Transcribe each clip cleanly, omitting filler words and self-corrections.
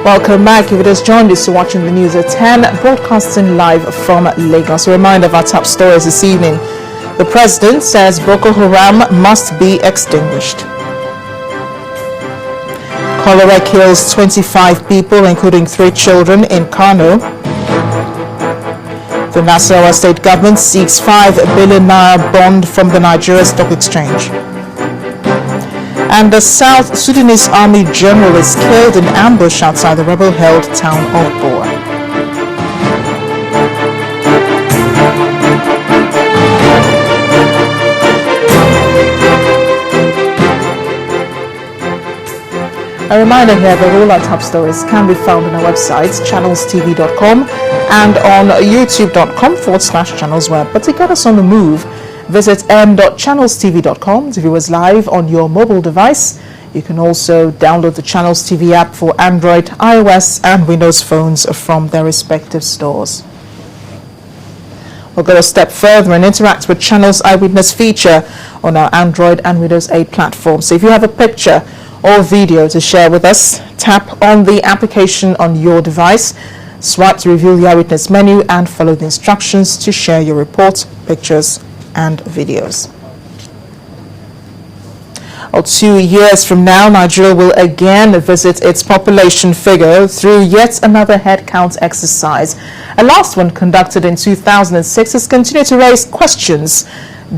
Welcome back. If you just joined us, you're watching the news at 10, broadcasting live from Lagos. A reminder of our top stories this evening. The president says Boko Haram must be extinguished. Cholera kills 25 people, including 3 children in Kano. The Nasarawa state government seeks 5 billion naira bond from the Nigeria Stock Exchange. And the South Sudanese Army general is killed in ambush outside the rebel-held town of Boa. A reminder here that all our top stories can be found on our websites, channelstv.com and on youtube.com/channelsweb. But to get us on the move, visit m.channelstv.com to view us live on your mobile device. You can also download the Channels TV app for Android, iOS and Windows phones from their respective stores. We'll go a step further and interact with Channels Eyewitness feature on our Android and Windows 8 platforms. So if you have a picture or video to share with us, tap on the application on your device, swipe to reveal the Eyewitness menu and follow the instructions to share your report, pictures and videos. 2 years from now, Nigeria will again visit its population figure through yet another headcount exercise. A last one conducted in 2006 has continued to raise questions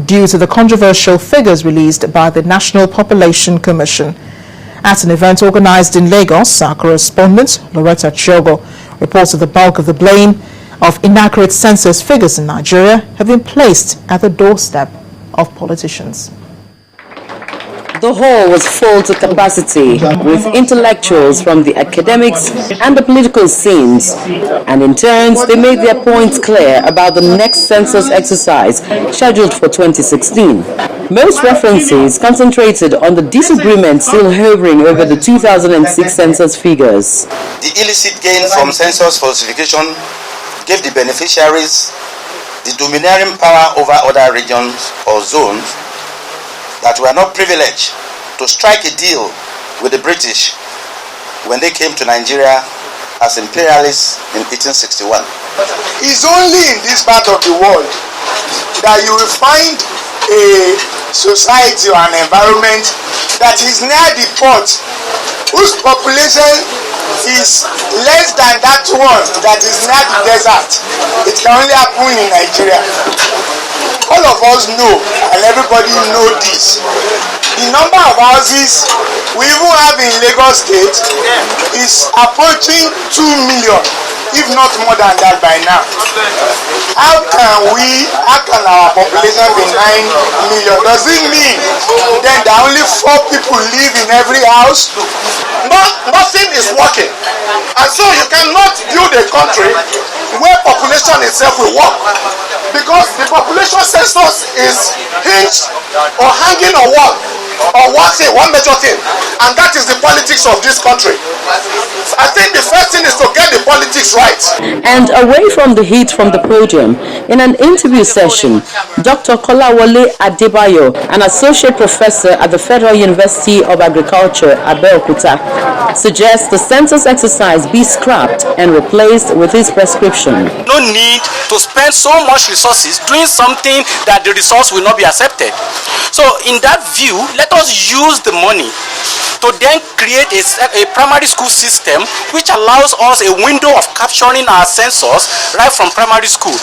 due to the controversial figures released by the National Population Commission. At an event organized in Lagos, our correspondent, Loretta Chiogo, reported the bulk of the blame of inaccurate census figures in Nigeria have been placed at the doorstep of politicians. The hall was full to capacity with intellectuals from the academics and the political scenes, and in turns they made their points clear about the next census exercise scheduled for 2016. Most references concentrated on the disagreement still hovering over the 2006 census figures. The illicit gain from census falsification gave the beneficiaries the domineering power over other regions or zones that were not privileged to strike a deal with the British when they came to Nigeria as imperialists in 1861. It's only in this part of the world that you will find a society or an environment that is near the port, whose population is less than that one that is near the desert. It can only happen in Nigeria. All of us know, and everybody know this. The number of houses we even have in Lagos State is approaching 2 million, if not more than that by now. How can our population be 9 million? Does it mean then that only 4 people live in every house? Nothing is working. And so you cannot build a country where population itself will work. Because the population census is hinged or hanging on what? Or one major thing, and that is the politics of this country. I think the first thing is to get the politics right. And away from the heat from the podium, in an interview session, Dr. Kolawole Adebayo, an associate professor at the Federal University of Agriculture, Abeokuta, suggests the census exercise be scrapped and replaced with his prescription. No need to spend so much resources doing something that the resource will not be accepted. So in that view, let us use the money to then create a primary school system which allows us a window of capturing our census right from primary school.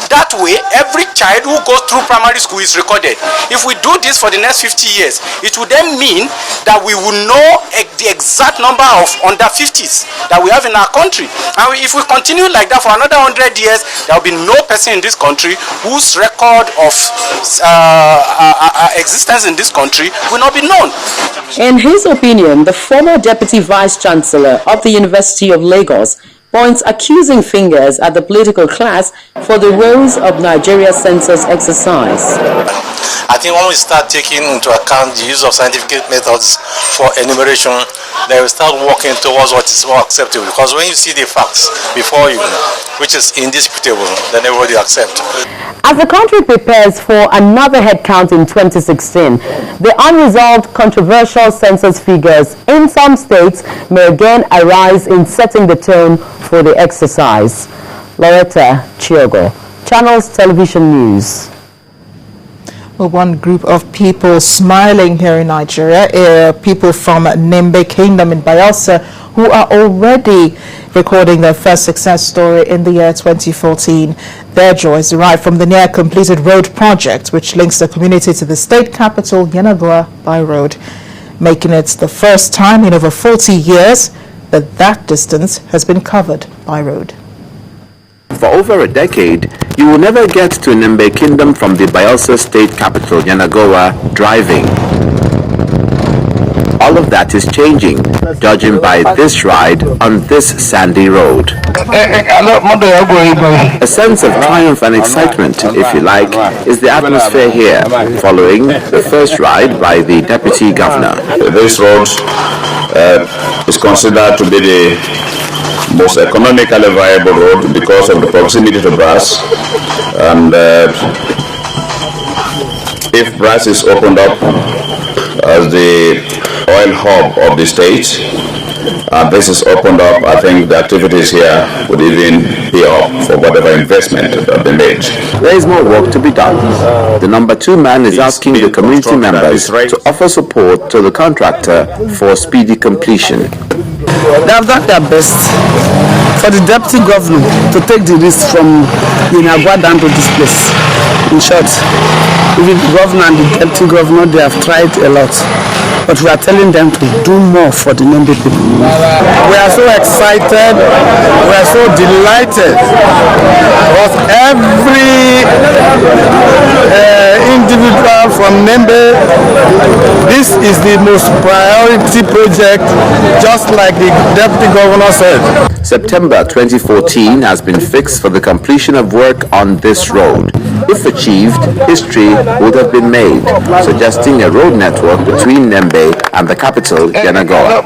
That way, every child who goes through primary school is recorded. If we do this for the next 50 years, it would then mean that we will know the exact number of under 50s that we have in our country. And if we continue like that for another 100 years, there will be no person in this country whose record of existence in this country will not be known. In his opinion, the former Deputy Vice Chancellor of the University of Lagos points accusing fingers at the political class for the woes of Nigeria's census exercise. I think when we start taking into account the use of scientific methods for enumeration, they will start working towards what is more acceptable. Because when you see the facts before you, which is indisputable, then everybody accepts. As the country prepares for another head count in 2016, the unresolved controversial census figures in some states may again arise in setting the tone for the exercise. Loretta Chiogo, Channels Television News. Well, one group of people smiling here in Nigeria are people from Nembe Kingdom in Bayelsa who are already recording their first success story in the year 2014. Their joys derive from the near-completed road project, which links the community to the state capital, Nembe-yenogoa, by road, making it the first time in over 40 years that distance has been covered by road. For over a decade, you will never get to Nembe Kingdom from the Bayelsa state capital, Yenogoa, driving. All of that is changing, judging by this ride on this sandy road. A sense of triumph and excitement, if you like, is the atmosphere here, following the first ride by the Deputy Governor. This road is considered to be the most economically viable road because of the proximity to brass, and if brass is opened up as the oil hub of the state, and this is opened up, I think the activities here would even pay up for whatever investment that they made. There is more work to be done. The number 2 man is asking the community members to offer support to the contractor for speedy completion. They have done their best for the deputy governor to take the risk from Yenogoa down to this place. In short, even the governor and the deputy governor, they have tried a lot. But we are telling them to do more for the Nembe people. We are so excited, we are so delighted, because every individual from Nembe, this is the most priority project, just like the deputy governor said. September 2014 has been fixed for the completion of work on this road. If achieved, history would have been made, suggesting a road network between Nembe and the capital, Yenogoa.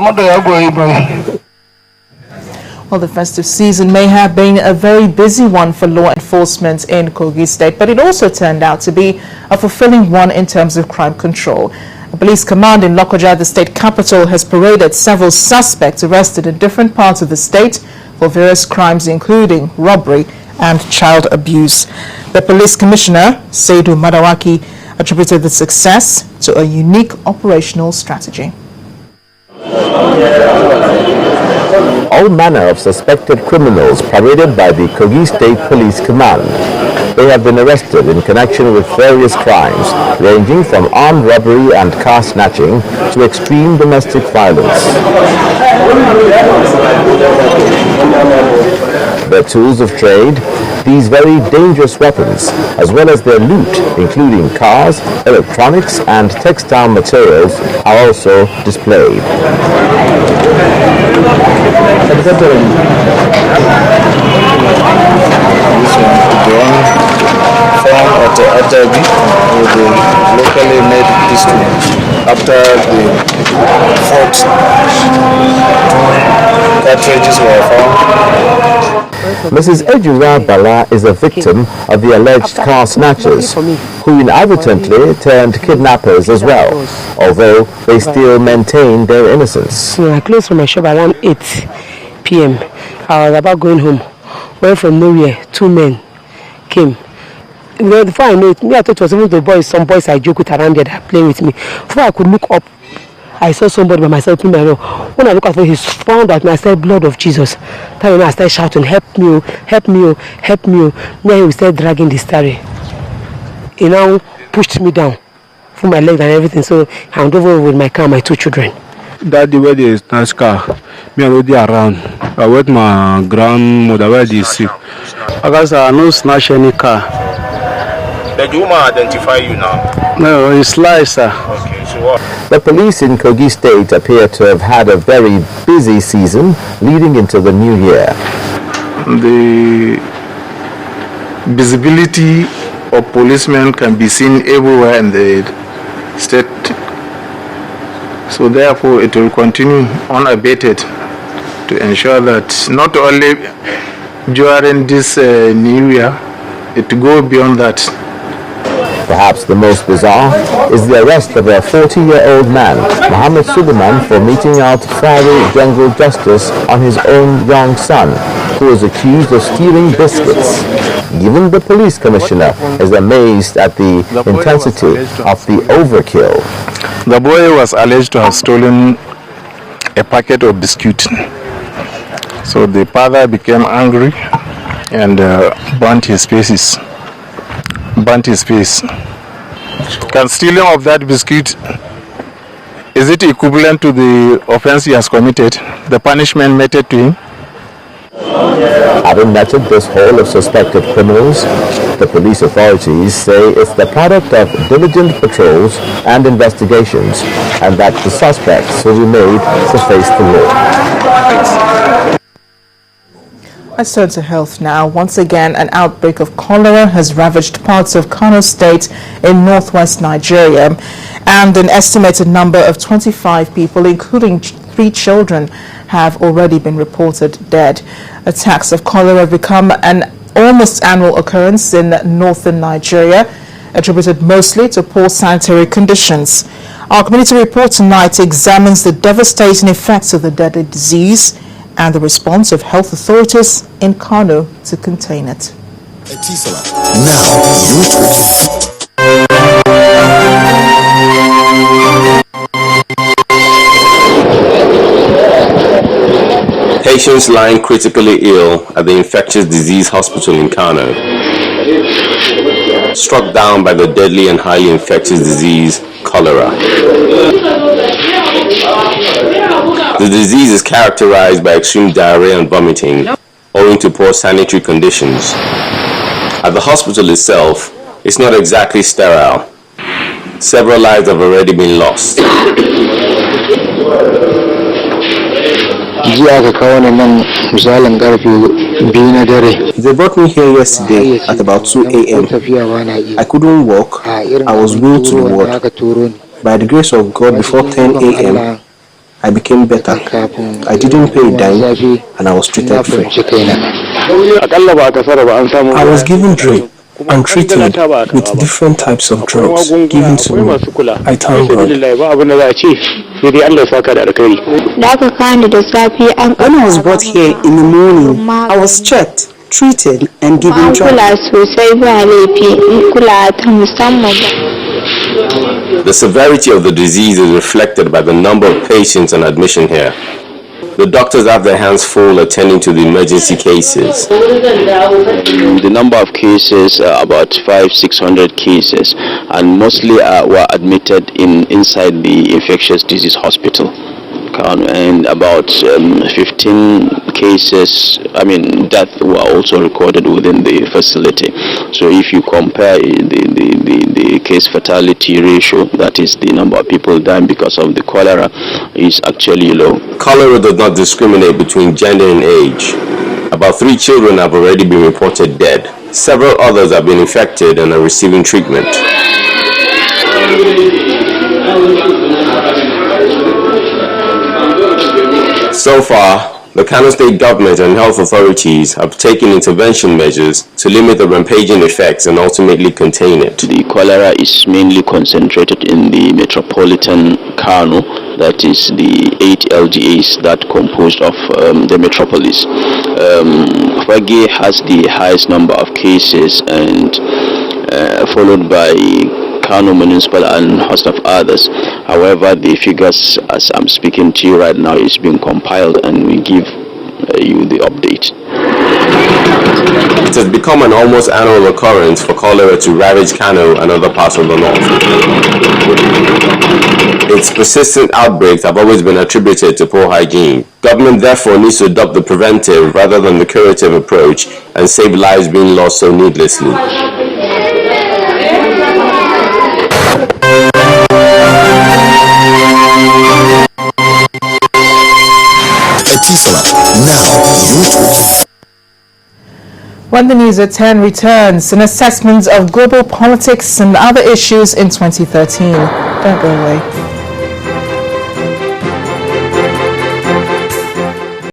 Well, the festive season may have been a very busy one for law enforcement in Kogi State, but it also turned out to be a fulfilling one in terms of crime control. A police command in Lokoja, the state capital, has paraded several suspects arrested in different parts of the state for various crimes, including robbery and child abuse. The police commissioner, Seidu Madawaki, attributed the success to a unique operational strategy. All manner of suspected criminals paraded by the Kogi State Police Command. They have been arrested in connection with various crimes, ranging from armed robbery and car snatching to extreme domestic violence. Their tools of trade, these very dangerous weapons, as well as their loot, including cars, electronics, and textile materials, are also displayed. Found at Ajabi with the locally made pistol. After the 4 cartridges were found. Mrs. Ejura Bala is a victim of the alleged car snatchers, who inadvertently turned kidnappers as well, although they still maintain their innocence. I closed from my shop around 8 p.m. I was about going home. Went from nowhere, 2 men came. Before I know it, I thought it was even the boys, some boys I joke with around there that play with me. Before I could look up, I saw somebody by myself in my room. When I look at him, he frowned at me. I said, "Blood of Jesus." Then I started shouting, "Help me, help me, help me." Then he started dragging the starry. He now pushed me down from my legs and everything. So I went over with my car, my 2 children. That the way they snatch car, me already around. I went my grandmother where they sick. Because I no snatch any car. Did you identify you now? No, it's lies, sir. Okay, so what? The police in Kogi State appear to have had a very busy season leading into the new year. The visibility of policemen can be seen everywhere in the state. So therefore it will continue unabated to ensure that not only during this new year, it go beyond that. Perhaps the most bizarre is the arrest of a 40-year-old man, Mohammed Suleiman, for meting out fiery jungle justice on his own young son, who is accused of stealing biscuits. Even the police commissioner is amazed at the intensity of the overkill. The boy was alleged to have stolen a packet of biscuits. So the father became angry and burnt his face. Can stealing of that biscuit, is it equivalent to the offense he has committed, the punishment meted to him? Having netted this haul of suspected criminals, the police authorities say it's the product of diligent patrols and investigations, and that the suspects will be made to face the law. Let's turn to health now. Once again, an outbreak of cholera has ravaged parts of Kano State in northwest Nigeria, and an estimated number of 25 people, including 3 children, have already been reported dead. Attacks of cholera have become an almost annual occurrence in northern Nigeria, attributed mostly to poor sanitary conditions. Our community report tonight examines the devastating effects of the deadly disease and the response of health authorities in Kano to contain it. Patients lying critically ill at the infectious disease hospital in Kano, struck down by the deadly and highly infectious disease cholera. The disease is characterized by extreme diarrhea and vomiting, owing to poor sanitary conditions. At the hospital itself, it's not exactly sterile. Several lives have already been lost. They brought me here yesterday at about 2 a.m. I couldn't walk. I was wheeled to the ward. By the grace of God, before 10 a.m., I became better. I didn't pay a dime and I was treated free. I was given drip and treated with different types of drugs given to me. I thank God. When I was brought here in the morning, I was checked, treated and given drugs. The severity of the disease is reflected by the number of patients on admission here. The doctors have their hands full attending to the emergency cases. The number of cases are about 500-600 cases, and mostly were admitted inside the infectious disease hospital. And about 15 cases, death were also recorded within the facility. So if you compare the case fatality ratio, that is the number of people dying because of the cholera, is actually low. Cholera does not discriminate between gender and age. About 3 children have already been reported dead. Several others have been infected and are receiving treatment. So far, the Kano State government and health authorities have taken intervention measures to limit the rampaging effects and ultimately contain it. The cholera is mainly concentrated in the metropolitan Kano, that is the 8 LGAs that composed of the metropolis. Fage has the highest number of cases, and followed by Kano Municipal and a host of others. However, the figures as I'm speaking to you right now is being compiled, and we give you the update. It has become an almost annual occurrence for cholera to ravage Kano and other parts of the north. Its persistent outbreaks have always been attributed to poor hygiene. Government therefore needs to adopt the preventive rather than the curative approach and save lives being lost so needlessly. When the news at 10 returns, an assessment of global politics and other issues in 2013. Don't go away.